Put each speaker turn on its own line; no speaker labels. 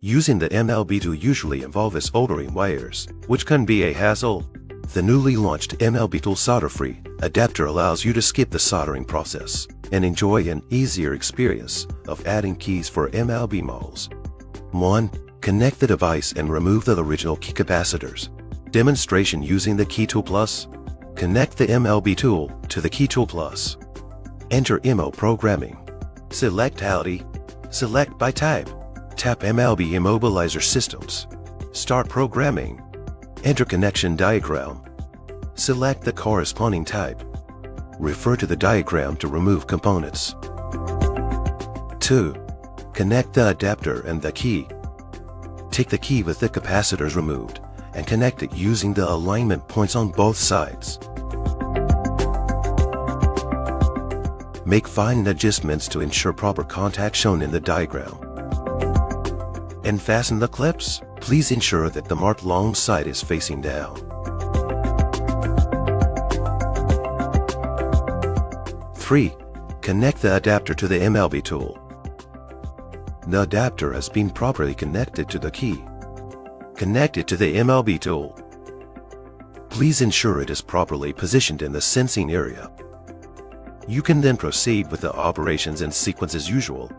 Using the MLB tool usually involves soldering wires, which can be a hassle. The newly launched MLB tool solder-free adapter allows you to skip the soldering process and enjoy an easier experience of adding keys for MLB models. 1. Connect the device and remove the original key capacitors. Demonstration using the Key Tool Plus. Connect the MLB tool to the Key Tool Plus. Enter MO programming. Select Audi. Select by type. Tap MLB Immobilizer Systems. Start programming. Enter connection diagram. Select the corresponding type. Refer to the diagram to remove components. 2. Connect the adapter and the key. Take the key with the capacitors removed and connect it using the alignment points on both sides. Make fine adjustments to ensure proper contact shown in the diagram. And fasten the clips. Please ensure that the marked long side is facing down. 3. Connect the adapter to the MLB tool. The adapter has been properly connected to the key. Connect it to the MLB tool. Please ensure it is properly positioned in the sensing area. You can then proceed with the operations in sequence as usual.